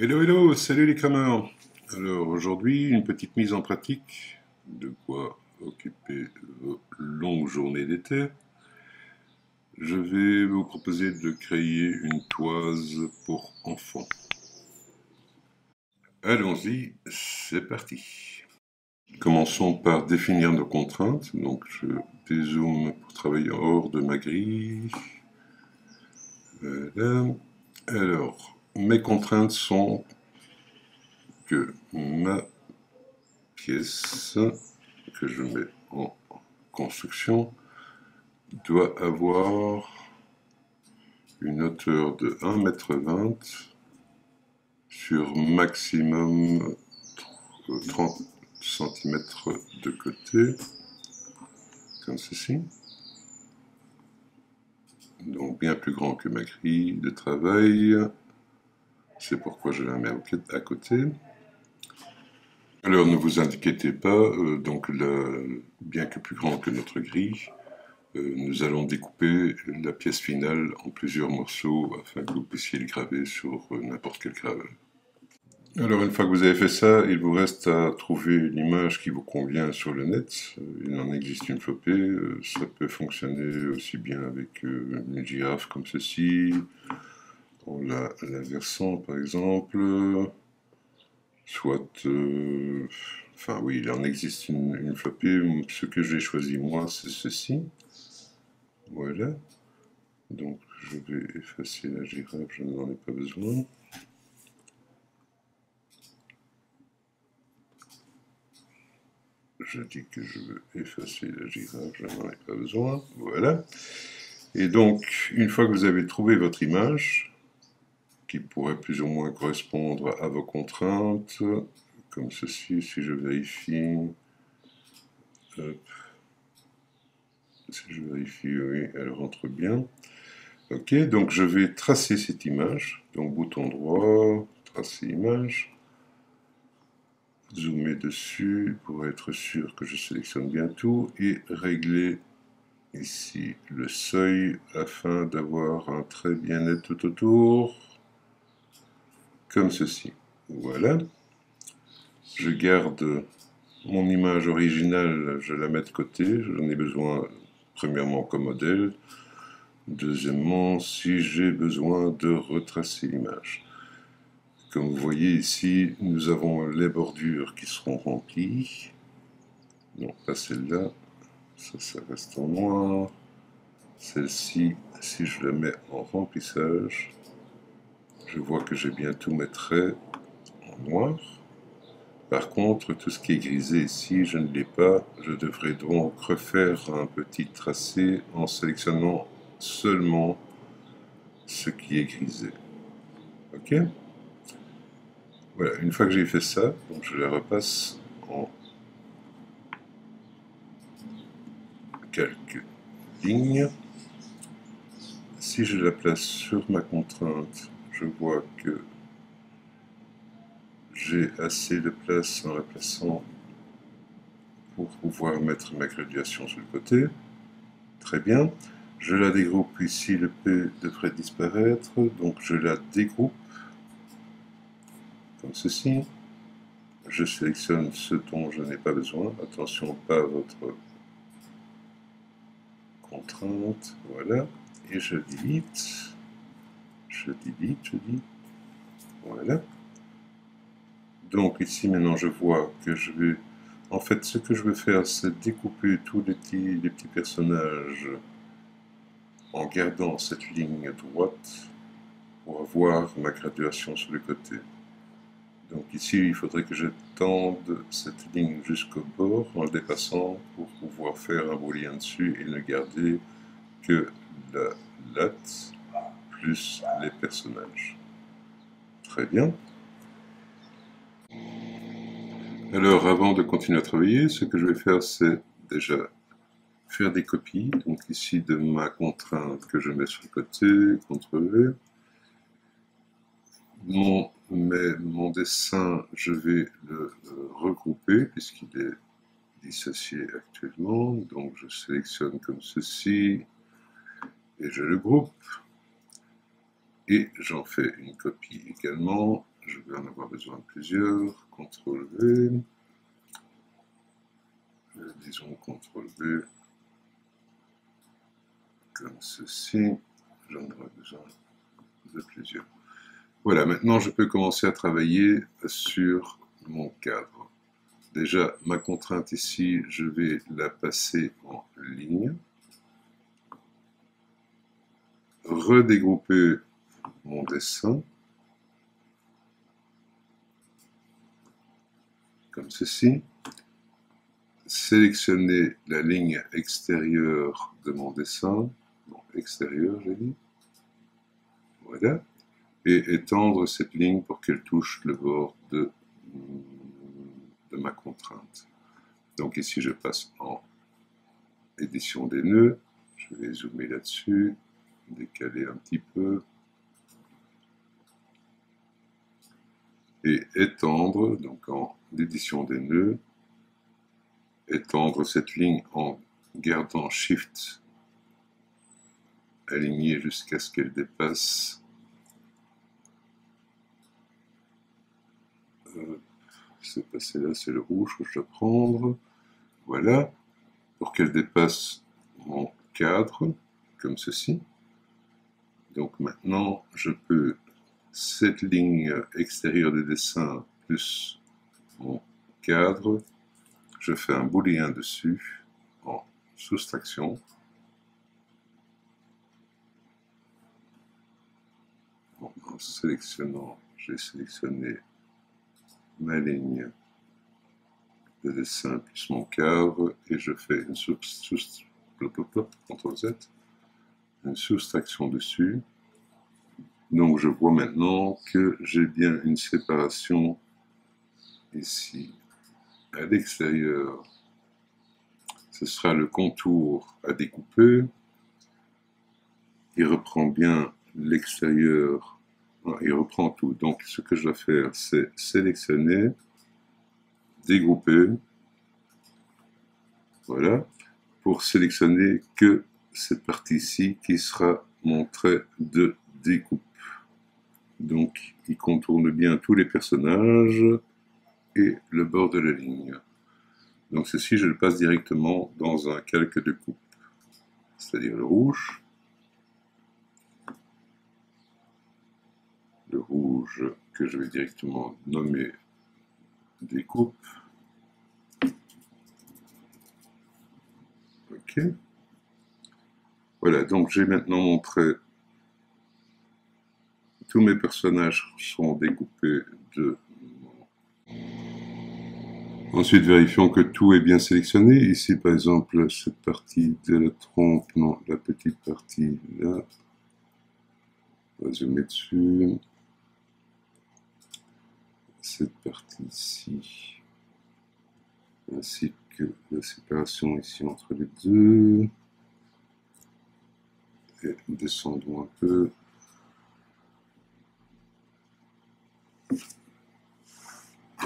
Hello, hello, salut les crameurs. Alors aujourd'hui, une petite mise en pratique, de quoi occuper vos longues journées d'été. Je vais vous proposer de créer une toise pour enfants. Allons-y, c'est parti. Commençons par définir nos contraintes. Donc je dézoome pour travailler hors de ma grille. Voilà. Alors, mes contraintes sont que ma pièce que je mets en construction doit avoir une hauteur de 1,20 m sur maximum 30 cm de côté, comme ceci. Donc bien plus grand que ma grille de travail. C'est pourquoi je la mets à côté. Alors ne vous inquiétez pas, bien que plus grand que notre grille, nous allons découper la pièce finale en plusieurs morceaux afin que vous puissiez le graver sur n'importe quel graveur. Alors une fois que vous avez fait ça, il vous reste à trouver l'image qui vous convient sur le net. Il en existe une flopée, ça peut fonctionner aussi bien avec une girafe comme ceci, en la versant par exemple, soit... enfin oui, il en existe une flopée. Ce que j'ai choisi moi, c'est ceci. Voilà. Donc je vais effacer la girafe, je n'en ai pas besoin. Je dis que je veux effacer la girafe, je n'en ai pas besoin. Voilà. Et donc, une fois que vous avez trouvé votre image, qui pourrait plus ou moins correspondre à vos contraintes, comme ceci, si je vérifie, hop, si je vérifie, oui, elle rentre bien. Ok, donc je vais tracer cette image, donc bouton droit, tracer image, zoomer dessus pour être sûr que je sélectionne bien tout et régler ici le seuil afin d'avoir un trait bien net tout autour, comme ceci. Voilà. Je garde mon image originale, je la mets de côté, j'en ai besoin premièrement comme modèle, deuxièmement si j'ai besoin de retracer l'image. Comme vous voyez ici, nous avons les bordures qui seront remplies. Non, pas celle-là, ça reste en noir. Celle-ci, si je la mets en remplissage, je vois que j'ai bien tous mes traits en noir. Par contre, tout ce qui est grisé ici, je ne l'ai pas. Je devrais donc refaire un petit tracé en sélectionnant seulement ce qui est grisé. Ok? Voilà, une fois que j'ai fait ça, donc je la repasse en quelques lignes. Si je la place sur ma contrainte, je vois que j'ai assez de place en la plaçant pour pouvoir mettre ma graduation sur le côté. Très bien. Je la dégroupe ici, le P devrait disparaître, donc je la dégroupe comme ceci. Je sélectionne ce dont je n'ai pas besoin. Attention, pas votre contrainte. Voilà. Et je delete. Je delete, je dis. Voilà. Donc ici maintenant je vois que je vais... En fait ce que je vais faire c'est découper tous les petits personnages en gardant cette ligne droite pour avoir ma graduation sur le côté. Donc ici il faudrait que je tende cette ligne jusqu'au bord en le dépassant pour pouvoir faire un booléen dessus et ne garder que la latte plus les personnages. Très bien. Alors, avant de continuer à travailler, ce que je vais faire, c'est déjà faire des copies. Donc ici, de ma contrainte que je mets sur le côté, CTRL-V. Mon dessin, je vais le regrouper puisqu'il est dissocié actuellement. Donc je sélectionne comme ceci et je le groupe. Et j'en fais une copie également. je vais en avoir besoin de plusieurs. CTRL V. Disons CTRL V. Comme ceci. J'en aurai besoin de plusieurs. Voilà, maintenant je peux commencer à travailler sur mon cadre. Déjà, ma contrainte ici, je vais la passer en ligne. Redégrouper mon dessin. Comme ceci. Sélectionner la ligne extérieure de mon dessin. Bon, extérieure, j'ai dit. Voilà. Et étendre cette ligne pour qu'elle touche le bord de ma contrainte. Donc ici, je passe en édition des nœuds. Je vais zoomer là-dessus, décaler un petit peu. Et étendre, donc en édition des nœuds, étendre cette ligne en gardant Shift aligné jusqu'à ce qu'elle dépasse c'est passé là, c'est le rouge que je dois prendre. Voilà, pour qu'elle dépasse mon cadre, comme ceci. Donc maintenant, je peux, cette ligne extérieure des dessins plus mon cadre, je fais un booléen dessus en soustraction. Bon, en sélectionnant, j'ai sélectionné ma ligne de dessin plus mon cadre et je fais une soustraction dessus. Donc je vois maintenant que j'ai bien une séparation ici à l'extérieur. Ce sera le contour à découper. Il reprend bien l'extérieur. Il reprend tout. Donc ce que je dois faire, c'est sélectionner, dégrouper. Voilà. Pour sélectionner que cette partie-ci qui sera mon trait de découpe. Donc il contourne bien tous les personnages et le bord de la ligne. Donc ceci, je le passe directement dans un calque de coupe, c'est-à-dire le rouge. Le rouge que je vais directement nommer découpe. Ok. Voilà, donc j'ai maintenant montré tous mes personnages sont découpés de... Ensuite, vérifions que tout est bien sélectionné. Ici, par exemple, cette partie de la trompe, non, la petite partie là. On va zoomer dessus. Cette partie-ci, ainsi que la séparation ici entre les deux. Et descendons un peu.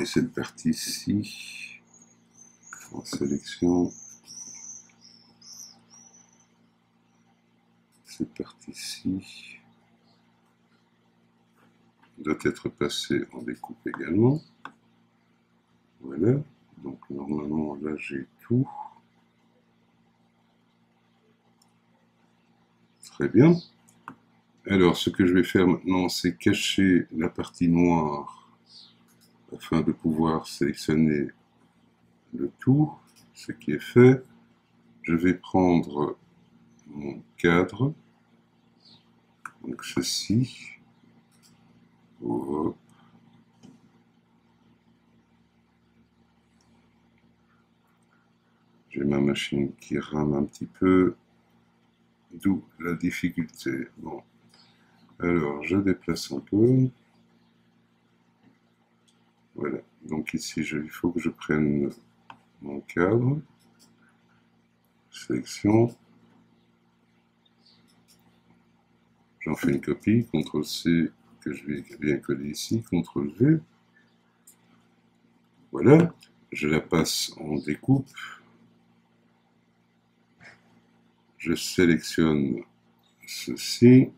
Et cette partie-ci, en sélection, cette partie-ci doit être passée en découpe également. Voilà, donc normalement là j'ai tout. Très bien. Alors ce que je vais faire maintenant, c'est cacher la partie noire afin de pouvoir sélectionner le tout, ce qui est fait. Je vais prendre mon cadre, donc ceci. Hop. J'ai ma machine qui rame un petit peu, d'où la difficulté. Bon, alors je déplace un peu. Voilà, donc ici il faut que je prenne mon cadre, sélection, j'en fais une copie, CTRL-C que je vais bien coller ici, CTRL-V. Voilà, je la passe en découpe. Je sélectionne ceci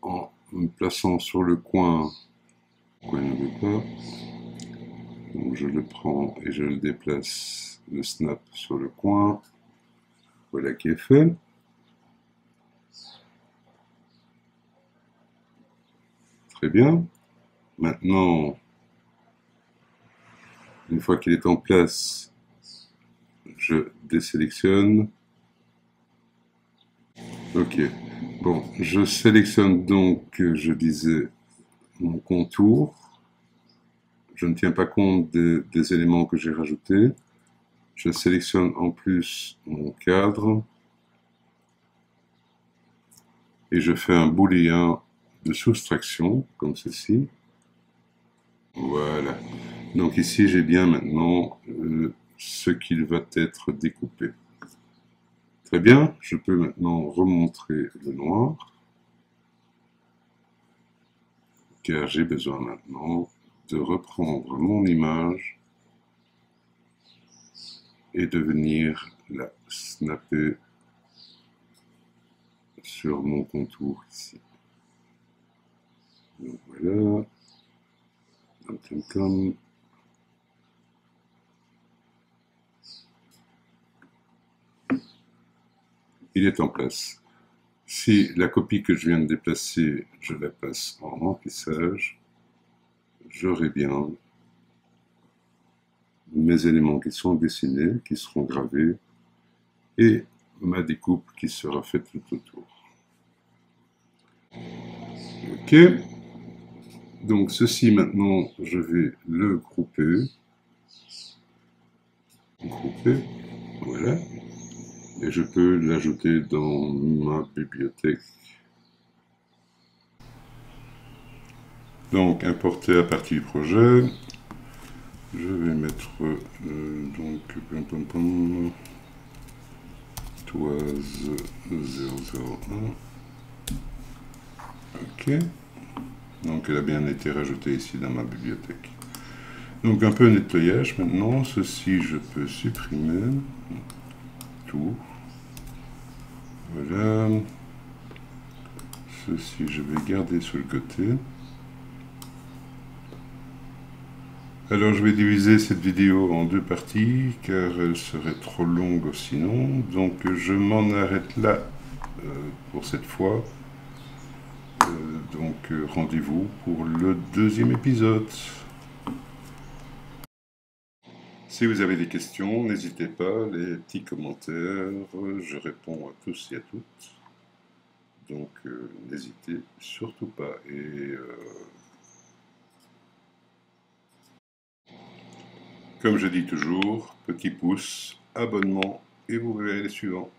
en me plaçant sur le coin, pourquoi il ne veut pas. Donc je le prends et je le déplace, le snap sur le coin. Voilà qui est fait. Très bien. Maintenant, une fois qu'il est en place, je désélectionne. Ok. Bon, je sélectionne donc, je disais, mon contour. Je ne tiens pas compte des éléments que j'ai rajoutés. Je sélectionne en plus mon cadre. Et je fais un booléen de soustraction, comme ceci. Voilà. Donc ici, j'ai bien maintenant ce qu'il va être découpé. Très bien, je peux maintenant remontrer le noir, car j'ai besoin maintenant de reprendre mon image et de venir la snapper sur mon contour ici. Donc voilà. Il est en place. Si la copie que je viens de déplacer, je la passe en remplissage, j'aurai bien mes éléments qui sont dessinés, qui seront gravés, et ma découpe qui sera faite tout autour. Ok. Donc ceci maintenant, je vais le grouper. Voilà. Et je peux l'ajouter dans ma bibliothèque. Donc importer à partir du projet. Je vais mettre donc toise 001. Ok. Donc elle a bien été rajoutée ici dans ma bibliothèque. Donc un peu de nettoyage maintenant. Ceci je peux supprimer tout. Voilà. Ceci je vais garder sur le côté. Alors je vais diviser cette vidéo en deux parties car elle serait trop longue sinon. Donc je m'en arrête là pour cette fois. Donc rendez-vous pour le deuxième épisode. Si vous avez des questions, n'hésitez pas, les petits commentaires, je réponds à tous et à toutes. Donc n'hésitez surtout pas. Et comme je dis toujours, petit pouce, abonnement, et vous verrez les suivants.